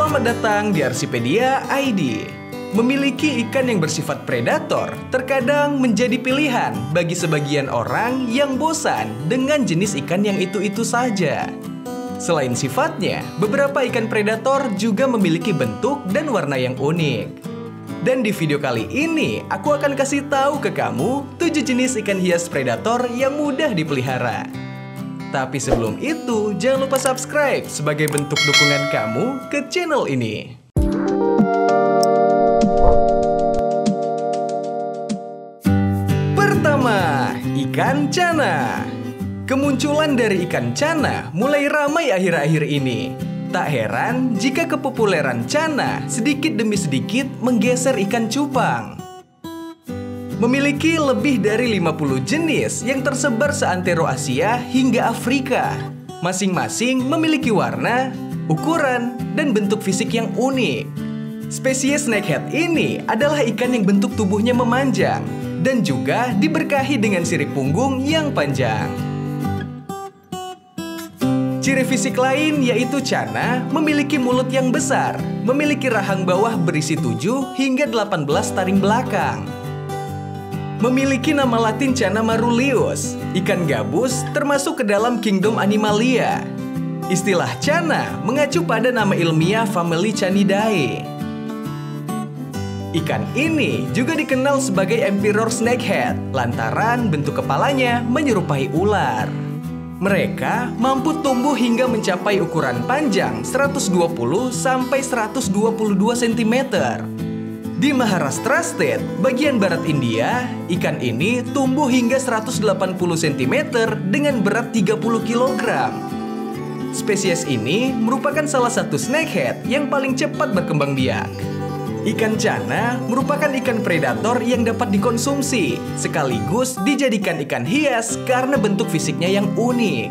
Selamat datang di Arsipedia ID. Memiliki ikan yang bersifat predator terkadang menjadi pilihan bagi sebagian orang yang bosan dengan jenis ikan yang itu-itu saja. Selain sifatnya, beberapa ikan predator juga memiliki bentuk dan warna yang unik. Dan di video kali ini, aku akan kasih tahu ke kamu 7 jenis ikan hias predator yang mudah dipelihara. Tapi sebelum itu, jangan lupa subscribe sebagai bentuk dukungan kamu ke channel ini. Pertama, ikan cana. Kemunculan dari ikan cana mulai ramai akhir-akhir ini. Tak heran jika kepopuleran cana sedikit demi sedikit menggeser ikan cupang. Memiliki lebih dari 50 jenis yang tersebar seantero Asia hingga Afrika. Masing-masing memiliki warna, ukuran, dan bentuk fisik yang unik. Spesies snakehead ini adalah ikan yang bentuk tubuhnya memanjang dan juga diberkahi dengan sirip punggung yang panjang. Ciri fisik lain yaitu cana memiliki mulut yang besar, memiliki rahang bawah berisi 7 hingga 18 taring belakang. Memiliki nama latin Channa Marulius, ikan gabus termasuk ke dalam kingdom Animalia. Istilah cana mengacu pada nama ilmiah famili Chanidae. Ikan ini juga dikenal sebagai Emperor Snakehead lantaran bentuk kepalanya menyerupai ular. Mereka mampu tumbuh hingga mencapai ukuran panjang 120 sampai 122 cm. Di Maharashtra State, bagian barat India, ikan ini tumbuh hingga 180 cm dengan berat 30 kg. Spesies ini merupakan salah satu snakehead yang paling cepat berkembang biak. Ikan cana merupakan ikan predator yang dapat dikonsumsi, sekaligus dijadikan ikan hias karena bentuk fisiknya yang unik.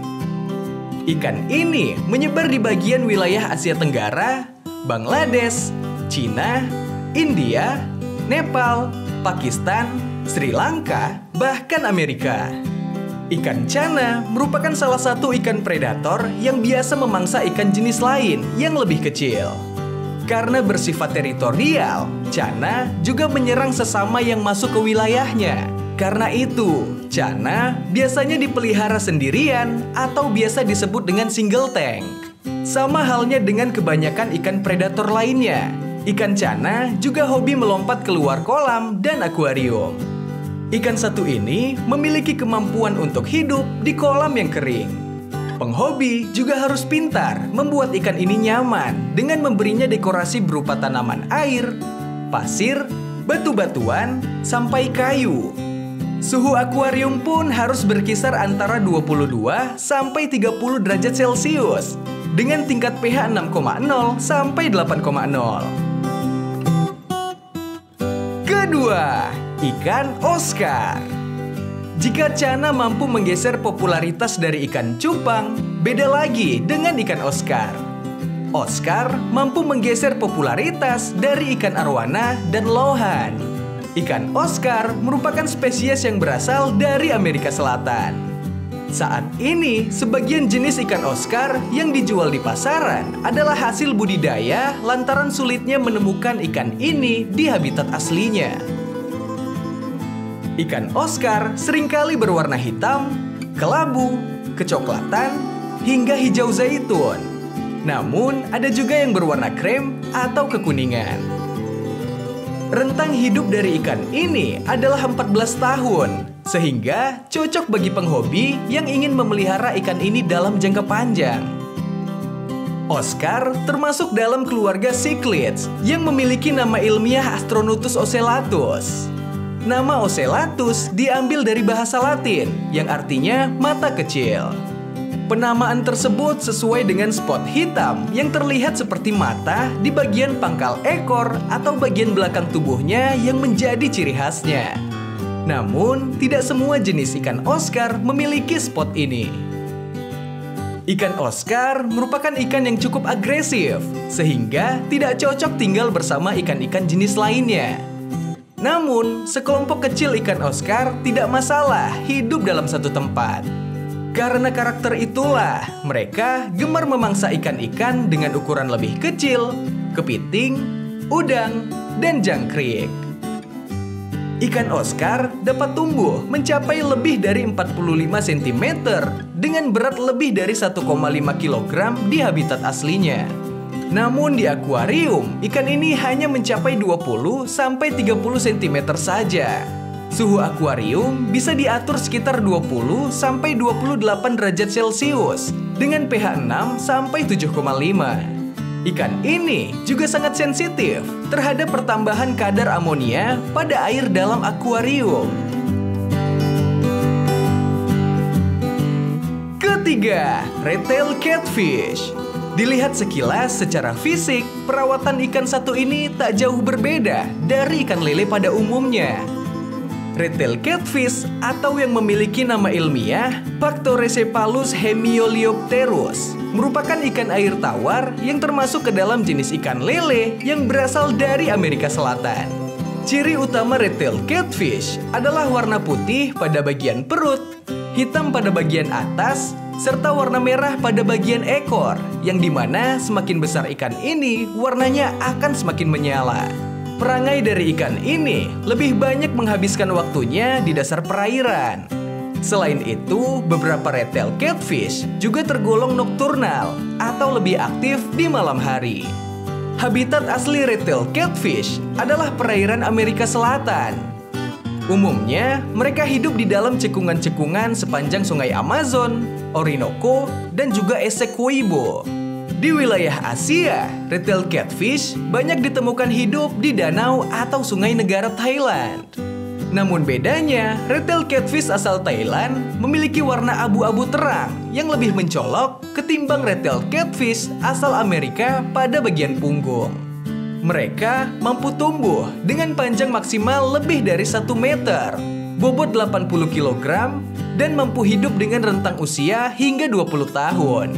Ikan ini menyebar di bagian wilayah Asia Tenggara, Bangladesh, Cina, India, Nepal, Pakistan, Sri Lanka, bahkan Amerika. Ikan cana merupakan salah satu ikan predator yang biasa memangsa ikan jenis lain yang lebih kecil. Karena bersifat teritorial, cana juga menyerang sesama yang masuk ke wilayahnya. Karena itu, cana biasanya dipelihara sendirian atau biasa disebut dengan single tank. Sama halnya dengan kebanyakan ikan predator lainnya. Ikan cana juga hobi melompat keluar kolam dan akuarium. Ikan satu ini memiliki kemampuan untuk hidup di kolam yang kering. Penghobi juga harus pintar membuat ikan ini nyaman dengan memberinya dekorasi berupa tanaman air, pasir, batu-batuan, sampai kayu. Suhu akuarium pun harus berkisar antara 22 sampai 30 derajat Celcius dengan tingkat pH 6,0 sampai 8,0. Kedua, ikan Oscar. Jika cana mampu menggeser popularitas dari ikan cupang, beda lagi dengan ikan Oscar. Oscar mampu menggeser popularitas dari ikan arwana dan lohan. Ikan Oscar merupakan spesies yang berasal dari Amerika Selatan. Saat ini, sebagian jenis ikan Oscar yang dijual di pasaran adalah hasil budidaya lantaran sulitnya menemukan ikan ini di habitat aslinya. Ikan Oscar seringkali berwarna hitam, kelabu, kecoklatan, hingga hijau zaitun. Namun, ada juga yang berwarna krem atau kekuningan. Rentang hidup dari ikan ini adalah 14 tahun. Sehingga cocok bagi penghobi yang ingin memelihara ikan ini dalam jangka panjang. Oscar termasuk dalam keluarga cichlids yang memiliki nama ilmiah Astronotus ocellatus. Nama ocellatus diambil dari bahasa Latin yang artinya mata kecil. Penamaan tersebut sesuai dengan spot hitam yang terlihat seperti mata di bagian pangkal ekor atau bagian belakang tubuhnya yang menjadi ciri khasnya. Namun, tidak semua jenis ikan Oscar memiliki spot ini. Ikan Oscar merupakan ikan yang cukup agresif, sehingga tidak cocok tinggal bersama ikan-ikan jenis lainnya. Namun, sekelompok kecil ikan Oscar tidak masalah hidup dalam satu tempat. Karena karakter itulah, mereka gemar memangsa ikan-ikan dengan ukuran lebih kecil, kepiting, udang, dan jangkrik. Ikan Oscar dapat tumbuh mencapai lebih dari 45 cm dengan berat lebih dari 1,5 kg di habitat aslinya. Namun di akuarium, ikan ini hanya mencapai 20-30 cm saja. Suhu akuarium bisa diatur sekitar 20-28 derajat Celcius dengan pH 6-7,5. Ikan ini juga sangat sensitif terhadap pertambahan kadar amonia pada air dalam akuarium. Ketiga, red-tailed catfish. Dilihat sekilas secara fisik, perawatan ikan satu ini tak jauh berbeda dari ikan lele pada umumnya. Red-tailed catfish atau yang memiliki nama ilmiah Pachycephalus hemioliopterus merupakan ikan air tawar yang termasuk ke dalam jenis ikan lele yang berasal dari Amerika Selatan. Ciri utama red-tailed catfish adalah warna putih pada bagian perut, hitam pada bagian atas, serta warna merah pada bagian ekor, yang dimana semakin besar ikan ini, warnanya akan semakin menyala. Perangai dari ikan ini lebih banyak menghabiskan waktunya di dasar perairan. Selain itu, beberapa red-tailed catfish juga tergolong nokturnal atau lebih aktif di malam hari. Habitat asli red-tailed catfish adalah perairan Amerika Selatan. Umumnya, mereka hidup di dalam cekungan-cekungan sepanjang Sungai Amazon, Orinoco, dan juga Essequibo. Di wilayah Asia, red-tailed catfish banyak ditemukan hidup di danau atau sungai negara Thailand. Namun bedanya, red-tailed catfish asal Thailand memiliki warna abu-abu terang yang lebih mencolok ketimbang red-tailed catfish asal Amerika pada bagian punggung. Mereka mampu tumbuh dengan panjang maksimal lebih dari 1 meter, bobot 80 kg, dan mampu hidup dengan rentang usia hingga 20 tahun.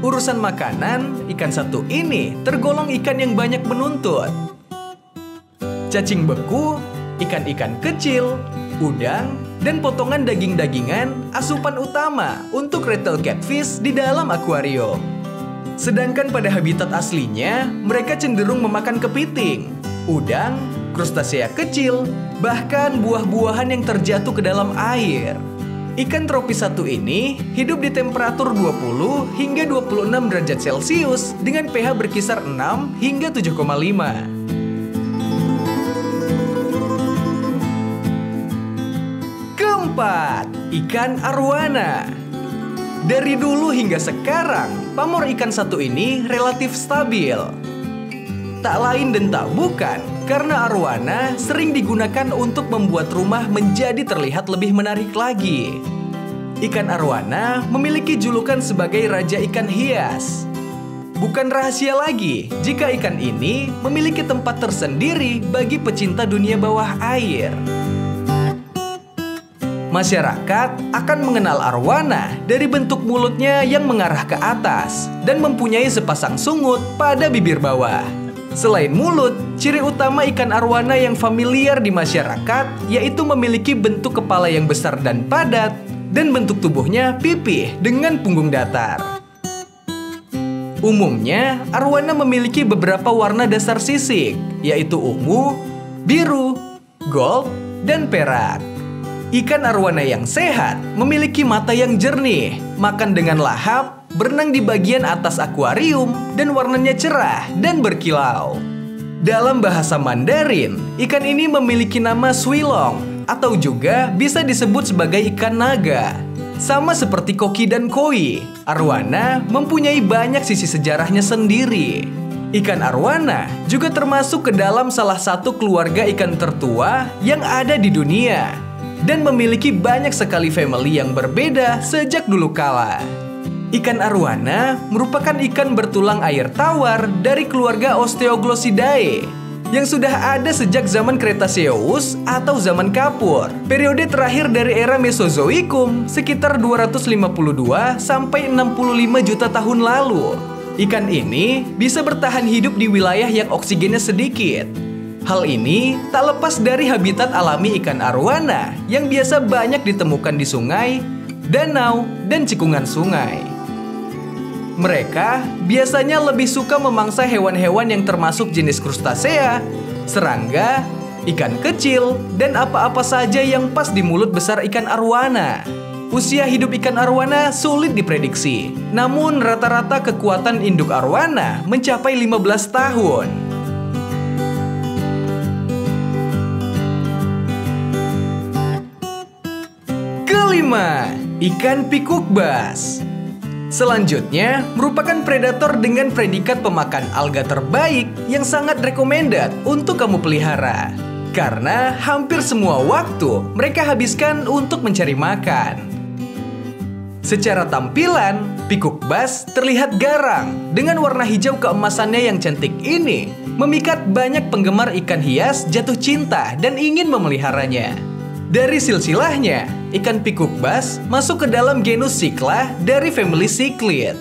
Urusan makanan, ikan satu ini tergolong ikan yang banyak menuntut. Cacing beku, ikan-ikan kecil, udang, dan potongan daging-dagingan asupan utama untuk red-tailed catfish di dalam akuarium. Sedangkan pada habitat aslinya, mereka cenderung memakan kepiting, udang, krustasea kecil, bahkan buah-buahan yang terjatuh ke dalam air. Ikan tropis satu ini hidup di temperatur 20 hingga 26 derajat Celcius dengan pH berkisar 6 hingga 7,5. Keempat, ikan arwana. Dari dulu hingga sekarang, pamor ikan satu ini relatif stabil. Tak lain dan tak bukan, karena arwana sering digunakan untuk membuat rumah menjadi terlihat lebih menarik lagi. Ikan arwana memiliki julukan sebagai raja ikan hias. Bukan rahasia lagi jika ikan ini memiliki tempat tersendiri bagi pecinta dunia bawah air. Masyarakat akan mengenal arwana dari bentuk mulutnya yang mengarah ke atas dan mempunyai sepasang sungut pada bibir bawah. Selain mulut, ciri utama ikan arwana yang familiar di masyarakat yaitu memiliki bentuk kepala yang besar dan padat dan bentuk tubuhnya pipih dengan punggung datar. Umumnya, arwana memiliki beberapa warna dasar sisik, yaitu ungu, biru, gold, dan perak. Ikan arwana yang sehat memiliki mata yang jernih, makan dengan lahap, berenang di bagian atas akuarium, dan warnanya cerah dan berkilau. Dalam bahasa Mandarin, ikan ini memiliki nama suilong, atau juga bisa disebut sebagai ikan naga. Sama seperti koki dan koi, arwana mempunyai banyak sisi sejarahnya sendiri. Ikan arwana juga termasuk ke dalam salah satu keluarga ikan tertua yang ada di dunia, dan memiliki banyak sekali family yang berbeda sejak dulu kala. Ikan arwana merupakan ikan bertulang air tawar dari keluarga Osteoglossidae yang sudah ada sejak zaman Cretaceous atau zaman kapur, periode terakhir dari era Mesozoikum sekitar 252 sampai 65 juta tahun lalu. Ikan ini bisa bertahan hidup di wilayah yang oksigennya sedikit. Hal ini tak lepas dari habitat alami ikan arwana yang biasa banyak ditemukan di sungai, danau, dan cekungan sungai. Mereka biasanya lebih suka memangsa hewan-hewan yang termasuk jenis krustasea, serangga, ikan kecil, dan apa-apa saja yang pas di mulut besar ikan arwana. Usia hidup ikan arwana sulit diprediksi, namun rata-rata kekuatan induk arwana mencapai 15 tahun. Kelima, ikan pikuk bass. Selanjutnya, merupakan predator dengan predikat pemakan alga terbaik yang sangat recommended untuk kamu pelihara. Karena hampir semua waktu mereka habiskan untuk mencari makan. Secara tampilan, pikuk bass terlihat garang dengan warna hijau keemasannya yang cantik ini memikat banyak penggemar ikan hias jatuh cinta dan ingin memeliharanya. Dari silsilahnya, ikan pikuk bass masuk ke dalam genus Cichla dari famili Cichlid.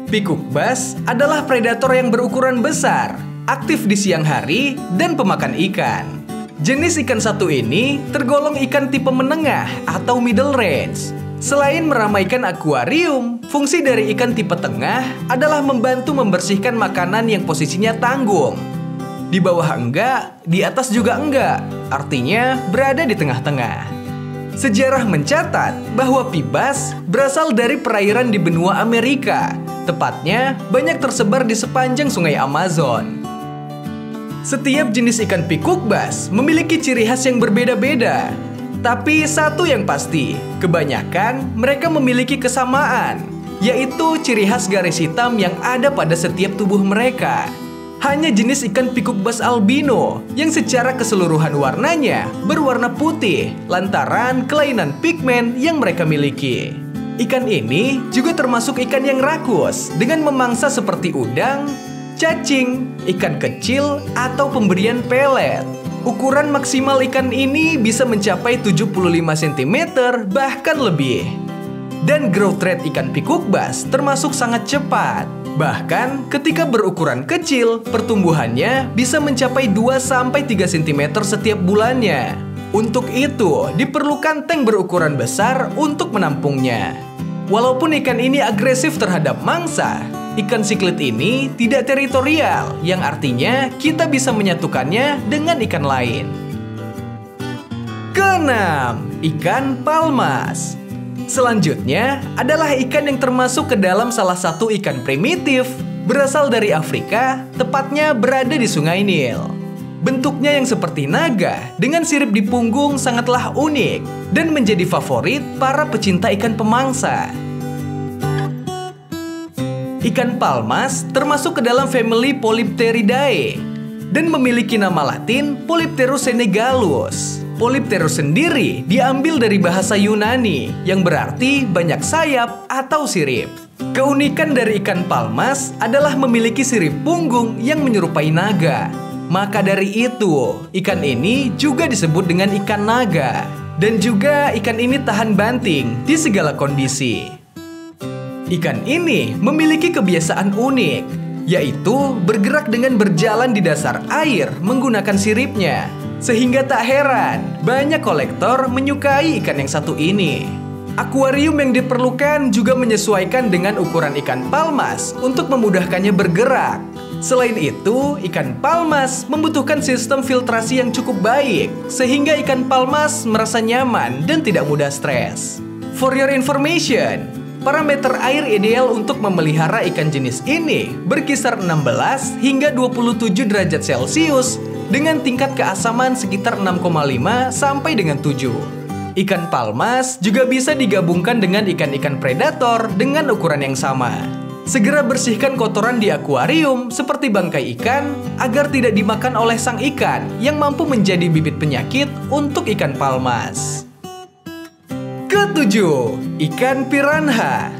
Pikuk bass adalah predator yang berukuran besar, aktif di siang hari, dan pemakan ikan. Jenis ikan satu ini tergolong ikan tipe menengah atau middle range. Selain meramaikan akuarium, fungsi dari ikan tipe tengah adalah membantu membersihkan makanan yang posisinya tanggung. Di bawah enggak, di atas juga enggak, artinya berada di tengah-tengah. Sejarah mencatat bahwa pibas berasal dari perairan di benua Amerika, tepatnya banyak tersebar di sepanjang sungai Amazon. Setiap jenis ikan pikuk bass memiliki ciri khas yang berbeda-beda. Tapi satu yang pasti, kebanyakan mereka memiliki kesamaan, yaitu ciri khas garis hitam yang ada pada setiap tubuh mereka. Hanya jenis ikan pikuk bass albino yang secara keseluruhan warnanya berwarna putih lantaran kelainan pigmen yang mereka miliki. Ikan ini juga termasuk ikan yang rakus dengan memangsa seperti udang, cacing, ikan kecil, atau pemberian pelet. Ukuran maksimal ikan ini bisa mencapai 75 cm bahkan lebih. Dan growth rate ikan pikuk bass termasuk sangat cepat. Bahkan ketika berukuran kecil, pertumbuhannya bisa mencapai 2-3 cm setiap bulannya. Untuk itu, diperlukan tank berukuran besar untuk menampungnya. Walaupun ikan ini agresif terhadap mangsa, ikan Cichlid ini tidak teritorial, yang artinya kita bisa menyatukannya dengan ikan lain. Keenam, ikan palmas. Selanjutnya adalah ikan yang termasuk ke dalam salah satu ikan primitif berasal dari Afrika, tepatnya berada di Sungai Nil. Bentuknya yang seperti naga dengan sirip di punggung sangatlah unik dan menjadi favorit para pecinta ikan pemangsa. Ikan palmas termasuk ke dalam famili Polypteridae dan memiliki nama latin Polypterus senegalus. Polypterus sendiri diambil dari bahasa Yunani yang berarti banyak sayap atau sirip. Keunikan dari ikan palmas adalah memiliki sirip punggung yang menyerupai naga. Maka dari itu, ikan ini juga disebut dengan ikan naga. Dan juga ikan ini tahan banting di segala kondisi. Ikan ini memiliki kebiasaan unik, yaitu bergerak dengan berjalan di dasar air menggunakan siripnya. Sehingga tak heran, banyak kolektor menyukai ikan yang satu ini. Akuarium yang diperlukan juga menyesuaikan dengan ukuran ikan palmas untuk memudahkannya bergerak. Selain itu, ikan palmas membutuhkan sistem filtrasi yang cukup baik, sehingga ikan palmas merasa nyaman dan tidak mudah stres. For your information, parameter air ideal untuk memelihara ikan jenis ini berkisar 16 hingga 27 derajat Celcius dengan tingkat keasaman sekitar 6,5 sampai dengan 7. Ikan palmas juga bisa digabungkan dengan ikan-ikan predator dengan ukuran yang sama. Segera bersihkan kotoran di akuarium seperti bangkai ikan agar tidak dimakan oleh sang ikan yang mampu menjadi bibit penyakit untuk ikan palmas. Ketujuh, ikan piranha.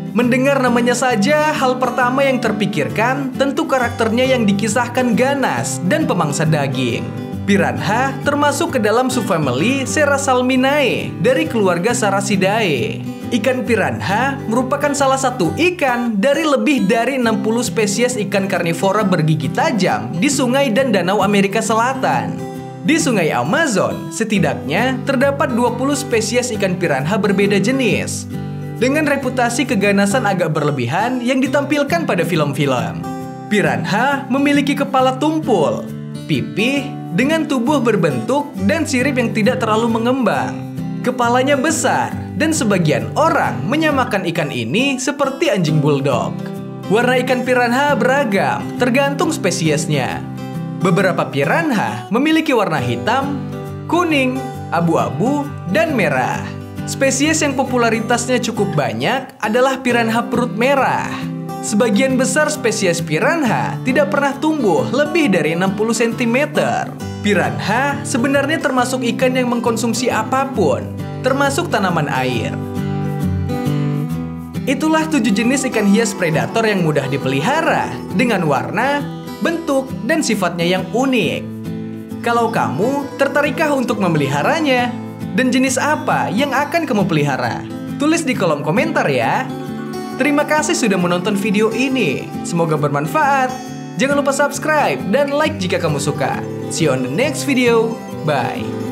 Mendengar namanya saja, hal pertama yang terpikirkan tentu karakternya yang dikisahkan ganas dan pemangsa daging. Piranha termasuk ke dalam subfamili Serrasalminae dari keluarga Sarasidae. Ikan piranha merupakan salah satu ikan dari lebih dari 60 spesies ikan karnivora bergigi tajam di sungai dan danau Amerika Selatan. Di sungai Amazon, setidaknya terdapat 20 spesies ikan piranha berbeda jenis. dengan reputasi keganasan agak berlebihan yang ditampilkan pada film-film. Piranha memiliki kepala tumpul, pipih dengan tubuh berbentuk dan sirip yang tidak terlalu mengembang. Kepalanya besar dan sebagian orang menyamakan ikan ini seperti anjing bulldog. Warna ikan piranha beragam, tergantung spesiesnya. Beberapa piranha memiliki warna hitam, kuning, abu-abu, dan merah. Spesies yang popularitasnya cukup banyak adalah piranha perut merah. Sebagian besar spesies piranha tidak pernah tumbuh lebih dari 60 cm. Piranha sebenarnya termasuk ikan yang mengkonsumsi apapun, termasuk tanaman air. Itulah 7 jenis ikan hias predator yang mudah dipelihara dengan warna, bentuk, dan sifatnya yang unik. Kalau kamu tertarikkah untuk memeliharanya? Dan jenis apa yang akan kamu pelihara? Tulis di kolom komentar ya. Terima kasih sudah menonton video ini. Semoga bermanfaat. Jangan lupa subscribe dan like jika kamu suka. See you on the next video. Bye.